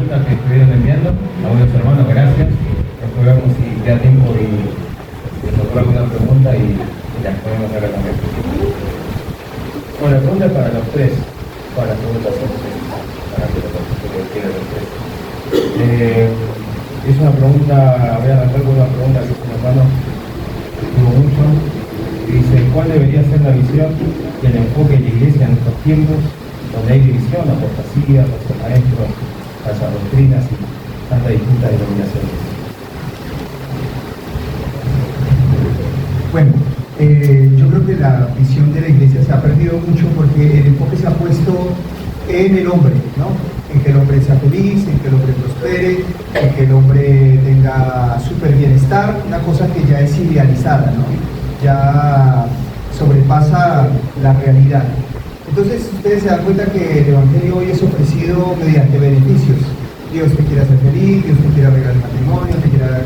preguntas que estuvieron enviando. A buenos hermanos, gracias. Después vemos si queda tiempo y nos ocurre alguna pregunta y la podemos hacer también. Bueno, la pregunta es para los tres. Para las preguntas son para que lo quieran los tres. Es una pregunta, voy a arrancar con una pregunta que un hermano tuvo mucho. Dice, ¿cuál debería ser la visión y el enfoque de la iglesia en estos tiempos donde hay división, apostasía, falsos maestros, falsas doctrinas y tantas distintas denominaciones? Bueno, yo creo que la visión de la iglesia se ha perdido mucho porque el enfoque se ha puesto en el hombre, ¿no? En que el hombre sea feliz, en que el hombre prospere, en que el hombre tenga súper bienestar, una cosa que ya es idealizada, ¿no? Ya sobrepasa la realidad. Entonces ustedes se dan cuenta que el Evangelio hoy es ofrecido mediante beneficios. Dios te quiere hacer feliz, Dios te quiere arreglar el matrimonio, te quiere dar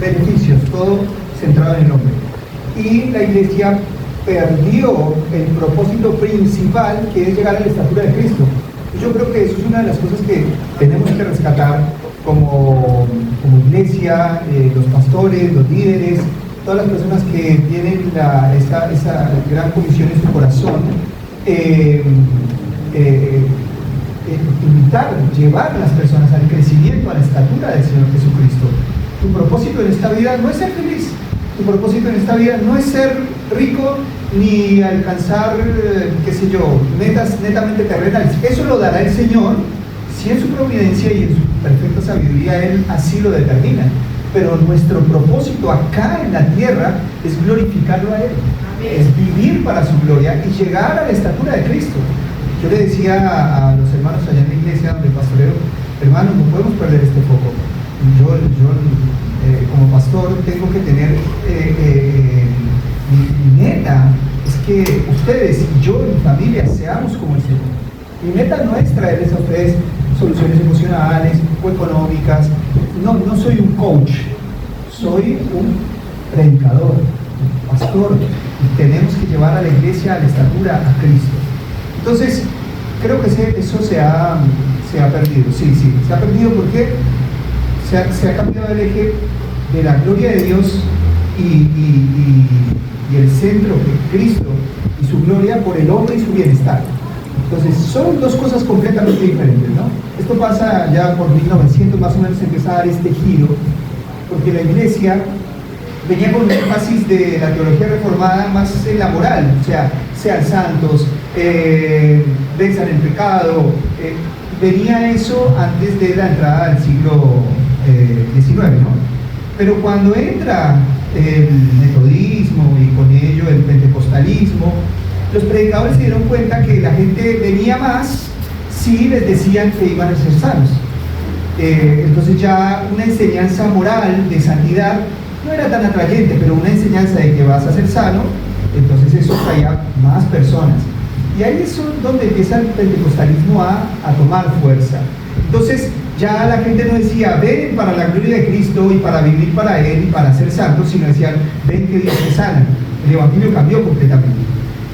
beneficios, todo centrado en el hombre. Y la iglesia perdió el propósito principal, que es llegar a la estatura de Cristo. Y yo creo que eso es una de las cosas que tenemos que rescatar como iglesia, los pastores, los líderes, todas las personas que tienen esa gran comisión en su corazón, invitar, llevar a las personas al crecimiento, a la estatura del Señor Jesucristo. Tu propósito en esta vida no es ser feliz, tu propósito en esta vida no es ser rico ni alcanzar, qué sé yo, metas netamente terrenales. Eso lo dará el Señor si en su providencia y en su perfecta sabiduría Él así lo determina. Pero nuestro propósito acá en la tierra es glorificarlo a Él, es vivir para su gloria y llegar a la estatura de Cristo. Yo le decía a los hermanos allá en la iglesia donde pastoreo, hermanos, no podemos perder este foco. Yo como pastor tengo que tener mi meta es que ustedes y yo y mi familia seamos como el Señor. Mi meta no es traerles a ustedes soluciones emocionales o económicas. No soy un coach, soy un predicador, un pastor, y tenemos que llevar a la iglesia a la estatura a Cristo. Entonces, creo que eso se ha perdido, sí, se ha perdido porque se ha cambiado el eje de la gloria de Dios y el centro de Cristo y su gloria por el hombre y su bienestar. Entonces, son dos cosas completamente diferentes, ¿no? Esto pasa ya por 1900, más o menos empieza a dar este giro, porque la iglesia venía con un énfasis de la teología reformada más en la moral, o sea, sean santos, venzan el pecado, venía eso antes de la entrada del siglo XIX, ¿no? Pero cuando entra el metodismo y con ello el pentecostalismo, los predicadores se dieron cuenta que la gente venía más si les decían que iban a ser sanos. Entonces ya una enseñanza moral de santidad no era tan atrayente, pero una enseñanza de que vas a ser sano, entonces eso traía más personas. Y ahí es donde empieza el pentecostalismo a tomar fuerza. Entonces ya la gente no decía, ven para la gloria de Cristo y para vivir para Él y para ser santos, sino decían, ven que Dios te sana. El evangelio cambió completamente.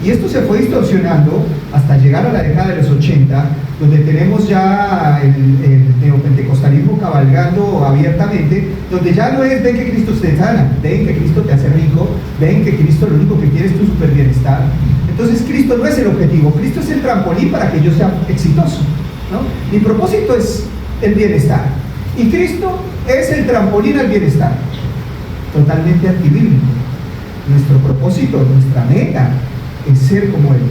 Y esto se fue distorsionando hasta llegar a la década de los 80, donde tenemos ya el neopentecostalismo cabalgando abiertamente, donde ya no es ven que Cristo te sana, ven que Cristo te hace rico, ven que Cristo lo único que quiere es tu super bienestar. Entonces Cristo no es el objetivo, Cristo es el trampolín para que yo sea exitoso, ¿no? Mi propósito es el bienestar y Cristo es el trampolín al bienestar. Totalmente antibíblico. Nuestro propósito, nuestra meta es ser como Él,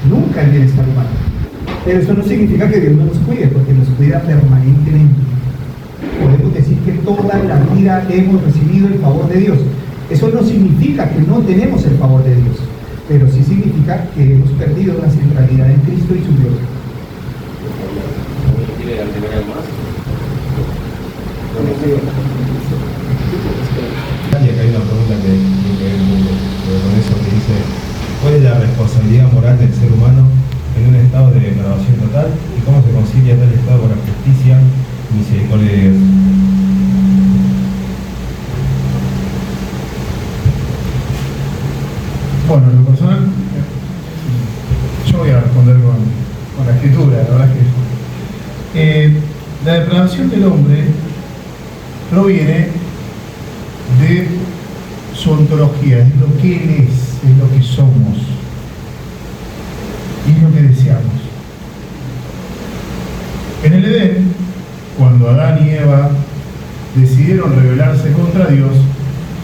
nunca el bienestar humano. Pero eso no significa que Dios no nos cuide, porque nos cuida permanentemente. Podemos decir que toda la vida hemos recibido el favor de Dios. Eso no significa que no tenemos el favor de Dios, pero sí significa que hemos perdido la centralidad en Cristo y su gloria. ¿Quiere agregar algo más? Y acá hay una pregunta que tiene que ver con eso, que dice: ¿cuál es la responsabilidad moral del ser humano en un estado de depravación total y cómo se concilia tal estado con la justicia y misericordia de Dios? Bueno, en lo personal, yo voy a responder con la escritura, la verdad que la depravación del hombre proviene de su ontología, es lo que él es lo que somos y es lo que deseamos. En el Edén, cuando Adán y Eva decidieron rebelarse contra Dios,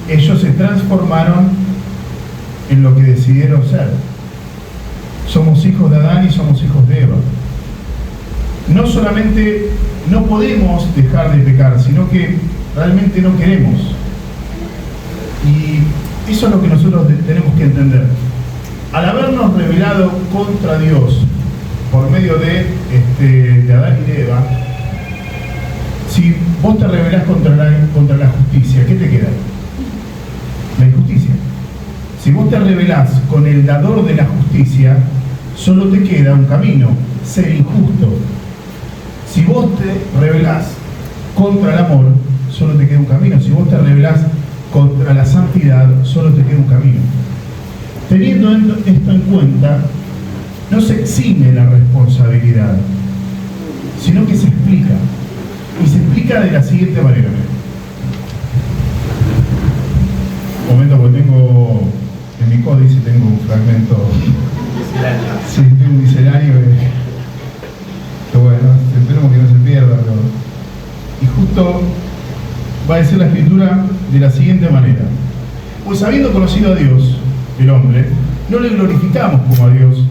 ellos se transformaron en lo que decidieron ser. Somos hijos de Adán y somos hijos de Eva. No solamente no podemos dejar de pecar, sino que realmente no queremos. Y eso es lo que nosotros tenemos que entender. Al habernos rebelado contra Dios por medio de Adán y de Eva, si vos te rebelás contra la justicia, ¿qué te queda? La injusticia. Si vos te rebelás con el dador de la justicia, solo te queda un camino: ser injusto. Si vos te rebelás contra el amor, solo te queda un camino. Si vos te rebelás contra la santidad, solo te queda un camino. Teniendo esto en cuenta, no se exime la responsabilidad, sino que se explica. Y se explica de la siguiente manera. Un momento, porque tengo en mi códice tengo un fragmento misceláneo. Sí, tengo un misceláneo que bueno, esperemos que no se pierda, pero... Y justo va a decir la escritura de la siguiente manera: pues habiendo conocido a Dios, el hombre, no le glorificamos como a Dios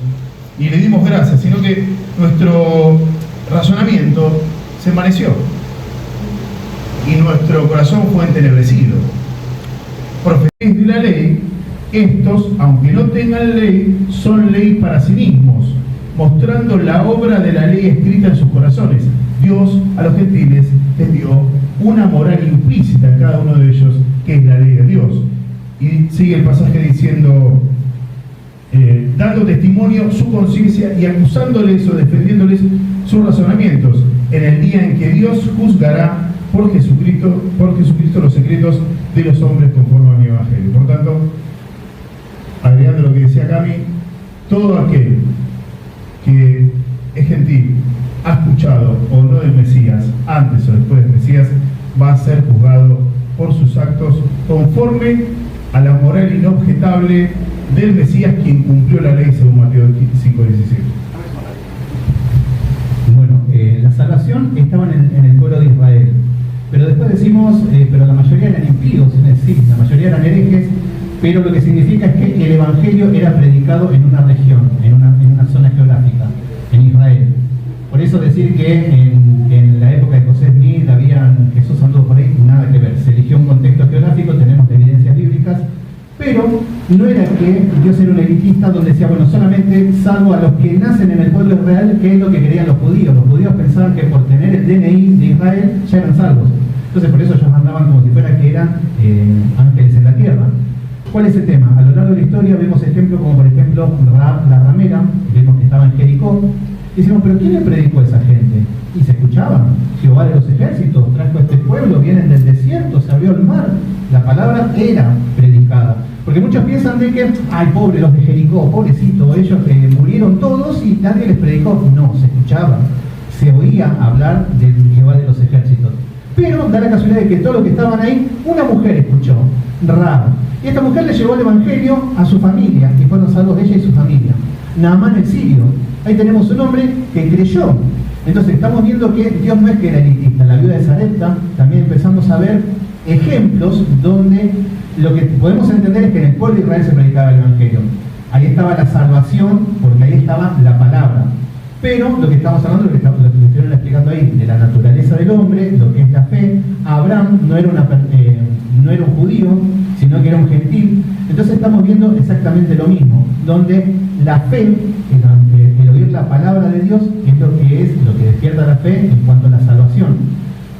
ni le dimos gracias, sino que nuestro razonamiento se envaneció y nuestro corazón fue entenebrecido. Profetas de la ley, estos, aunque no tengan ley, son ley para sí mismos, mostrando la obra de la ley escrita en sus corazones. Dios a los gentiles les dio una moral implícita en cada uno de ellos, que es la ley de Dios. Y sigue el pasaje diciendo, dando testimonio su conciencia y acusándoles o defendiéndoles sus razonamientos, en el día en que Dios juzgará por Jesucristo los secretos de los hombres conforme a mi evangelio. Por tanto, agregando lo que decía Cami, todo aquel que es gentil, ha escuchado o no del Mesías, antes o después del Mesías, va a ser juzgado por sus actos conforme a la moral inobjetable del Mesías, quien cumplió la ley según Mateo 5:17. Bueno, la salvación estaba en el pueblo de Israel, pero después decimos, pero la mayoría eran impíos, es decir, la mayoría eran herejes, pero lo que significa es que el Evangelio era predicado en una región, en una zona geográfica, en Israel. Por eso decir que en la época de José Smith Jesús anduvo por ahí, nada que ver. Se eligió un contexto geográfico, tenemos evidencias bíblicas, pero no era que Dios era un elitista donde decía, bueno, solamente salvo a los que nacen en el pueblo de Israel, que es lo que querían los judíos. Los judíos pensaban que por tener el DNI de Israel ya eran salvos. Entonces por eso ellos andaban como si fuera que eran ángeles en la tierra. ¿Cuál es el tema? A lo largo de la historia vemos ejemplos como por ejemplo Rahab la ramera, vemos que estaba en Jericó. Y decimos, ¿pero quién le predicó a esa gente? Y se escuchaban. Jehová de los ejércitos trajo a este pueblo, vienen del desierto, se abrió el mar. La palabra era predicada. Porque muchos piensan de que, ay, pobre los de Jericó, pobrecito, ellos murieron todos y nadie les predicó. No, se escuchaba. Se oía hablar de Jehová de los ejércitos. Pero da la casualidad de que todos los que estaban ahí, una mujer escuchó, Rahab. Y esta mujer le llevó el evangelio a su familia, y fueron salvos ella y su familia. Naamán el sirio. Ahí tenemos un hombre que creyó. Entonces estamos viendo que Dios no es que era elitista. En la viuda de Sarepta también empezamos a ver ejemplos donde lo que podemos entender es que en el pueblo de Israel se predicaba el evangelio. Ahí estaba la salvación, porque ahí estaba la palabra. Pero lo que estamos hablando, lo que estuvieron explicando ahí, de la naturaleza del hombre, lo que es la fe. Abraham no era un judío, sino que era un gentil. Entonces estamos viendo exactamente lo mismo, donde la fe, el oír la palabra de Dios, es lo que despierta la fe en cuanto a la salvación.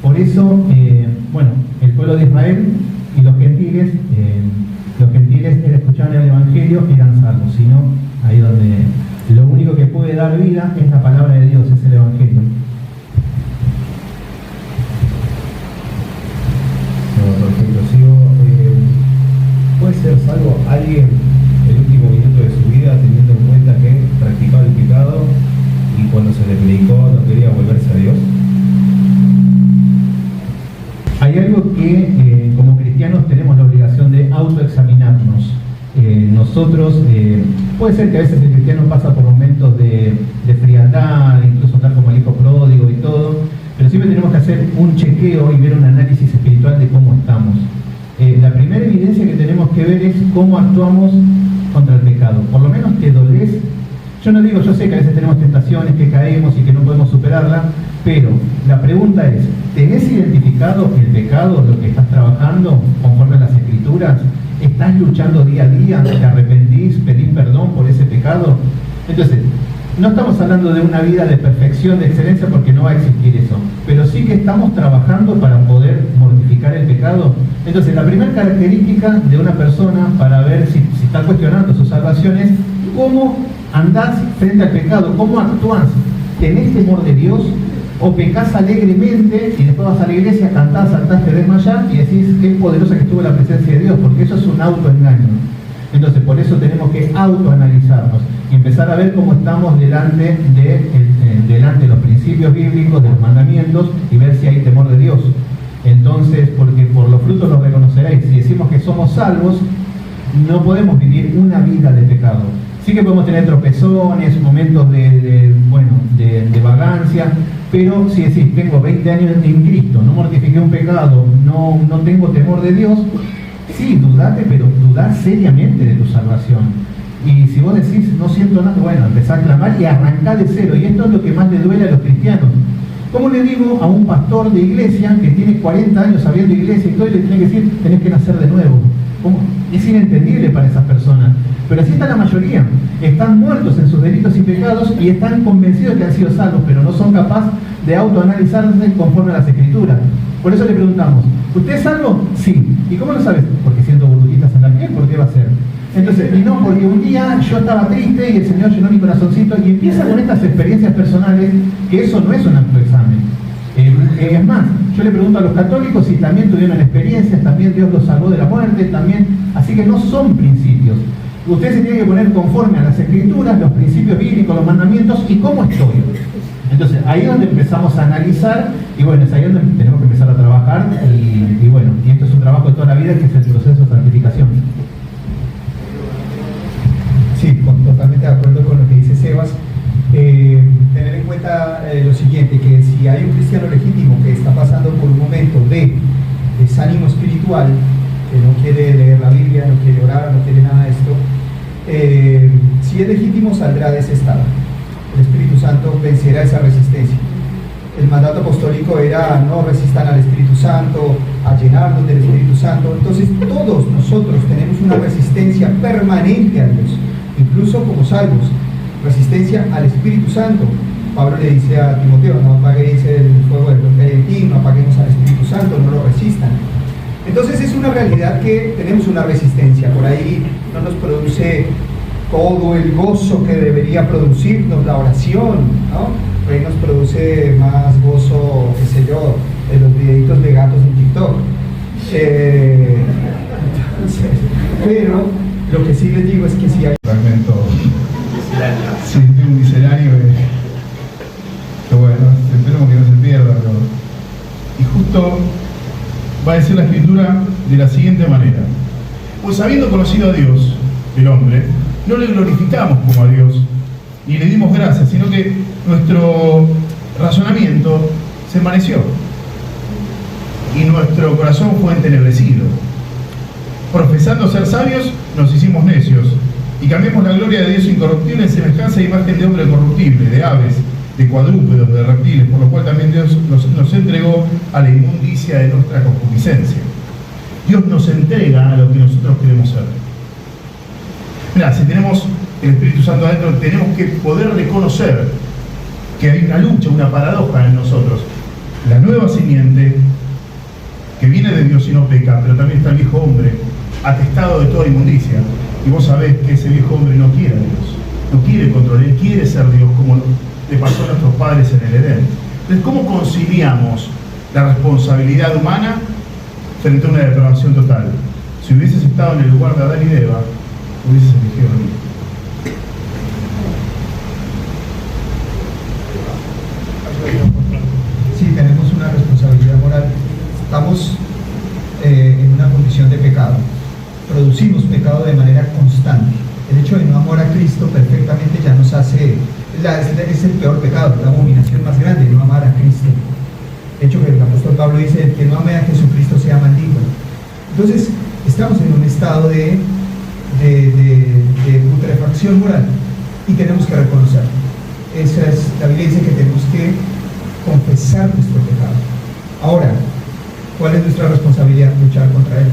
Por eso, el pueblo de Israel y los gentiles escuchaban el evangelio, eran salvos, sino ahí donde lo único que puede dar vida es la palabra de Dios, es el evangelio. Perfecto, sigo. ¿Puede ser salvo alguien el último minuto de su vida teniendo en cuenta que practicaba el pecado y cuando se le predicó no quería volverse a Dios? hay algo que como cristianos tenemos la obligación de autoexaminarnos. Nosotros, puede ser que a veces el cristiano pasa por momentos de frialdad, incluso andar como el hijo pródigo y todo, pero siempre tenemos que hacer un chequeo y ver un análisis espiritual de cómo estamos. La primera evidencia que tenemos que ver es cómo actuamos contra el pecado. Por lo menos te dolés. Yo no digo, yo sé que a veces tenemos tentaciones, que caemos y que no podemos superarla, pero la pregunta es, ¿tenés identificado el pecado, lo que estás trabajando conforme a las Escrituras? ¿Estás luchando día a día? ¿Te arrepentís? ¿Pedís perdón por ese pecado? Entonces, no estamos hablando de una vida de perfección, de excelencia, porque no va a existir eso, pero sí que estamos trabajando para poder mortificar el pecado. Entonces, la primera característica de una persona para ver si está cuestionando su salvación es cómo andás frente al pecado, cómo actuás. ¿Tenés temor de Dios? ¿O pecás alegremente y después vas a la iglesia, cantás, saltás, te desmayás y decís qué poderosa que estuvo la presencia de Dios? Porque eso es un autoengaño. Entonces, por eso tenemos que autoanalizarnos y empezar a ver cómo estamos delante de los principios bíblicos, de los mandamientos, y ver si hay temor de Dios. Entonces, porque por los frutos los reconoceréis. Si decimos que somos salvos, no podemos vivir una vida de pecado. Sí que podemos tener tropezones, momentos de vagancia, pero si decís, tengo 20 años en Cristo, no mortifiqué un pecado, no tengo temor de Dios, sí, dudate, pero dudá seriamente de tu salvación. Y si vos decís, no siento nada, bueno, empezá a clamar y arrancá de cero. Y esto es lo que más le duele a los cristianos. ¿Cómo le digo a un pastor de iglesia que tiene 40 años abriendo iglesia y todo, y le tiene que decir, tenés que nacer de nuevo? ¿Cómo? Es inentendible para esas personas. Pero así está la mayoría. Están muertos en sus delitos y pecados y están convencidos de que han sido salvos, pero no son capaces de autoanalizarse conforme a las Escrituras. Por eso le preguntamos, ¿usted es salvo? Sí. ¿Y cómo lo sabes? Porque siento burbujitas en la piel. ¿Por qué va a ser? Entonces, y no, porque un día yo estaba triste y el Señor llenó mi corazoncito, y empieza con estas experiencias personales, que eso no es un autoexamen. Es más, yo le pregunto a los católicos si también tuvieron experiencias, también Dios los salvó de la muerte, también, así que no son principios. Usted se tiene que poner conforme a las Escrituras, los principios bíblicos, los mandamientos y cómo estoy. Entonces, ahí es donde empezamos a analizar, y bueno, es ahí donde tenemos que empezar a trabajar, y bueno, y esto es un trabajo de toda la vida, que es el proceso de santificación. Sí, totalmente de acuerdo con lo que dice Sebas. Tener en cuenta lo siguiente, que si hay un cristiano legítimo que está pasando por un momento de desánimo espiritual, que no quiere leer la Biblia, no quiere orar, no quiere nada de esto, si es legítimo saldrá de ese estado. El Espíritu Santo vencerá esa resistencia. El mandato apostólico era no resistan al Espíritu Santo, a llenarnos del Espíritu Santo. Entonces todos nosotros tenemos una resistencia permanente a Dios, incluso como salvos, resistencia al Espíritu Santo. Pablo le dice a Timoteo, no apaguéis el fuego del que hay en ti, no apaguemos al Espíritu Santo, no lo resistan. Entonces es una realidad que tenemos una resistencia, por ahí no nos produce todo el gozo que debería producirnos la oración, ¿no? Por ahí nos produce más gozo, qué sé yo, de los videitos de gatos en TikTok. Pero lo que sí les digo es que si hay fragmento sí, de un misceláneo que bueno, esperemos que no se pierda, pero y justo va a decir la Escritura de la siguiente manera: pues habiendo conocido a Dios, el hombre, no le glorificamos como a Dios ni le dimos gracias, sino que nuestro razonamiento se envaneció y nuestro corazón fue entenebrecido. Profesando ser sabios, nos hicimos necios y cambiamos la gloria de Dios incorruptible en semejanza e imagen de hombre corruptible, de aves, de cuadrúpedos, de reptiles, por lo cual también Dios nos entregó a la inmundicia de nuestra concupiscencia. Dios nos entrega a lo que nosotros queremos ser. Mirá, si tenemos el Espíritu Santo adentro, tenemos que poder reconocer que hay una lucha, una paradoja en nosotros. La nueva simiente, que viene de Dios y no peca, pero también está el viejo hombre, atestado de toda inmundicia. Y vos sabés que ese viejo hombre no quiere a Dios, no quiere control, él quiere ser Dios, como le pasó a nuestros padres en el Edén. Entonces, ¿cómo conciliamos la responsabilidad humana frente a una depravación total? Si hubieses estado en el lugar de Adán y de Eva, hubieses elegido a mí. Sí, tenemos una responsabilidad moral. Estamos hecho de no amor a Cristo perfectamente ya nos hace, es el peor pecado, la abominación más grande, no amar a Cristo. De hecho, el apóstol Pablo dice, el que no ame a Jesucristo sea maldito. Entonces, estamos en un estado de putrefacción moral y tenemos que reconocerlo. La Biblia dice que tenemos que confesar nuestro pecado. Ahora, ¿cuál es nuestra responsabilidad? Luchar contra él.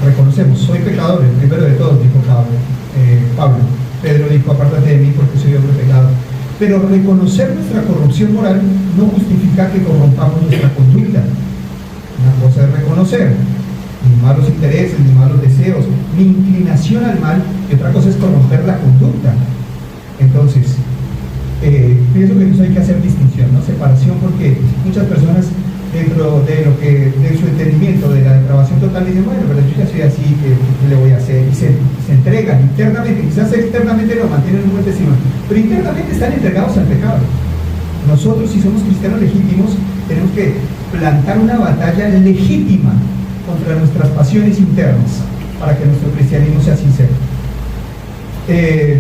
Reconocemos, soy pecador, el primero de todos, dijo Pablo. Pedro dijo, apártate de mí porque soy hombre pecador. Pero reconocer nuestra corrupción moral no justifica que corrompamos nuestra conducta. Una cosa es reconocer mis malos intereses, mis malos deseos, mi inclinación al mal, y otra cosa es corromper la conducta. Entonces, pienso que en eso hay que hacer distinción, ¿no? Separación, porque muchas personas dentro de su entendimiento de la depravación total dicen, bueno, pero yo ya soy así, ¿qué le voy a hacer? Y se entregan internamente, quizás externamente lo mantienen un buen testimonio, pero internamente están entregados al pecado. Nosotros, si somos cristianos legítimos, tenemos que plantar una batalla legítima contra nuestras pasiones internas para que nuestro cristianismo sea sincero.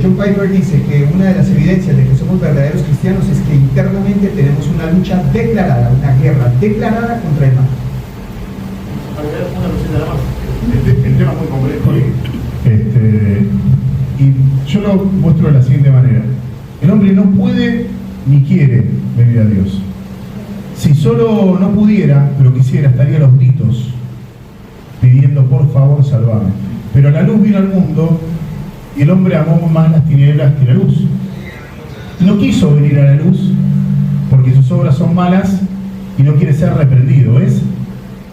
John Piper dice que una de las evidencias de que somos verdaderos cristianos es que internamente tenemos una lucha declarada, una guerra declarada contra el mal. El tema es muy complejo y yo lo muestro de la siguiente manera. El hombre no puede ni quiere venir a Dios. Si solo no pudiera, pero quisiera, estaría a los gritos pidiendo por favor salvame. Pero la luz vino al mundo y el hombre amó más las tinieblas que la luz. No quiso venir a la luz porque sus obras son malas y no quiere ser reprendido.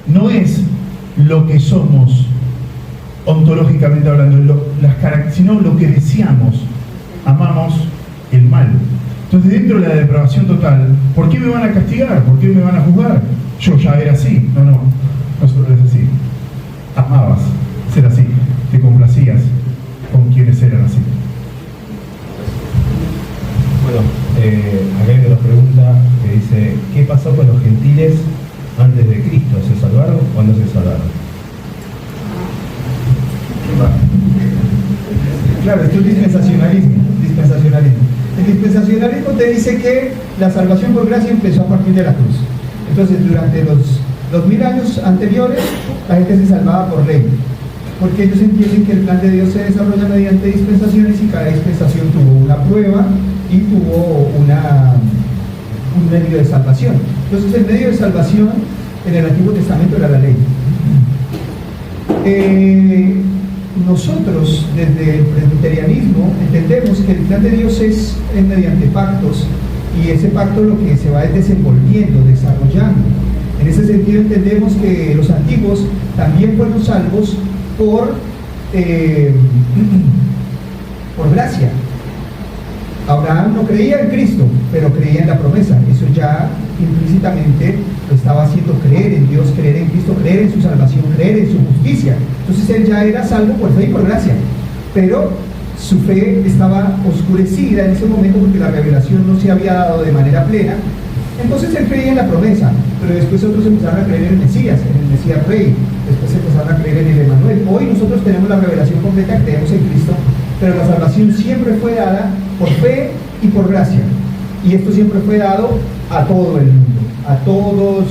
No es lo que somos ontológicamente hablando, sino lo que deseamos. Amamos el mal. Entonces, dentro de la depravación total, ¿por qué me van a castigar? ¿Por qué me van a juzgar? Yo ya era así. No solo eres así. Amabas ser así, te complacías con quienes eran así. Bueno, acá hay una pregunta que dice, ¿qué pasó con los gentiles antes de Cristo? ¿Se salvaron o no se salvaron? Claro, esto es dispensacionalismo. El dispensacionalismo te dice que la salvación por gracia empezó a partir de la cruz. Entonces, durante los 2000 años anteriores, la gente se salvaba por ley, porque ellos entienden que el plan de Dios se desarrolla mediante dispensaciones y cada dispensación tuvo una prueba y tuvo un medio de salvación. Entonces, el medio de salvación en el Antiguo Testamento era la ley. Nosotros, desde el presbiterianismo, entendemos que el plan de Dios es mediante pactos, y ese pacto lo que se va es desenvolviendo, desarrollando. En ese sentido entendemos que los antiguos también fueron salvos por gracia. Abraham no creía en Cristo, pero creía en la promesa. Eso ya implícitamente lo estaba haciendo creer en Dios, creer en Cristo, creer en su salvación, creer en su justicia. Entonces él ya era salvo por fe y por gracia, pero su fe estaba oscurecida en ese momento porque la revelación no se había dado de manera plena. Entonces él creía en la promesa, pero después otros empezaron a creer en el Mesías Rey, después empezaron a creer en el Emanuel. Hoy nosotros tenemos la revelación completa, creemos en Cristo, pero la salvación siempre fue dada por fe y por gracia, y esto siempre fue dado a todo el mundo, a todos.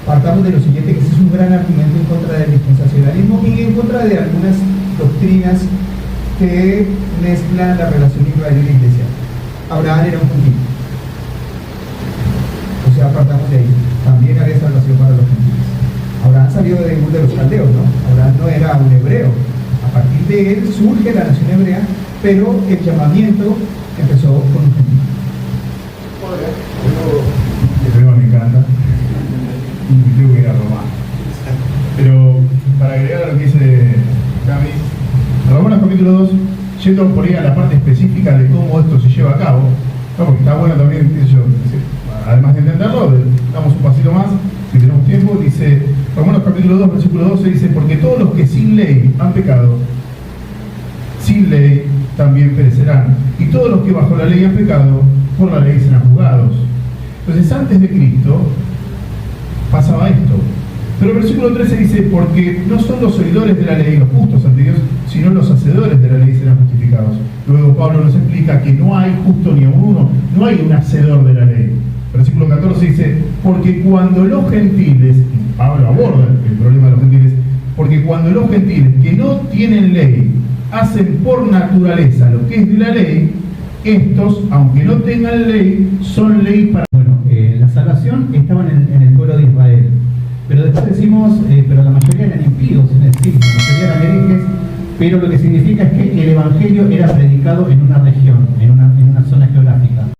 Partamos de lo siguiente, que ese es un gran argumento en contra del dispensacionalismo y en contra de algunas doctrinas que mezclan la relación Israel y la iglesia. Abraham era un judío, o sea, partamos de ahí, también había salvación para los gentiles. Abraham salió de Ur de los caldeos, ¿no? Abraham no era un hebreo. A partir de él surge la nación hebrea, pero el llamamiento empezó con un gentil. El tema me encanta y creo que era romano. Pero para agregar a lo que dice Cami, Romanos capítulo 2, yendo por ahí a la parte específica de cómo esto se lleva a cabo, ¿no? Porque está bueno también, además de entenderlo, damos un pasito más, si tenemos tiempo. Dice Romanos capítulo 2, versículo 12, dice, porque todos los que sin ley han pecado, sin ley también perecerán, y todos los que bajo la ley han pecado, por la ley serán juzgados. Entonces, antes de Cristo pasaba esto. Pero el versículo 13 dice, porque no son los oidores de la ley los justos ante Dios, sino los hacedores de la ley serán justificados. Luego Pablo nos explica que no hay justo ni uno, no hay un hacedor de la ley. Versículo 14 dice, porque cuando los gentiles, y Pablo aborda el problema de los gentiles, porque cuando los gentiles que no tienen ley hacen por naturaleza lo que es de la ley, estos, aunque no tengan ley, son ley para... Bueno, la salvación estaba en el pueblo de Israel, pero después decimos, pero la mayoría eran impíos, es decir, la mayoría eran herejes, pero lo que significa es que el evangelio era predicado en una región, en una zona geográfica.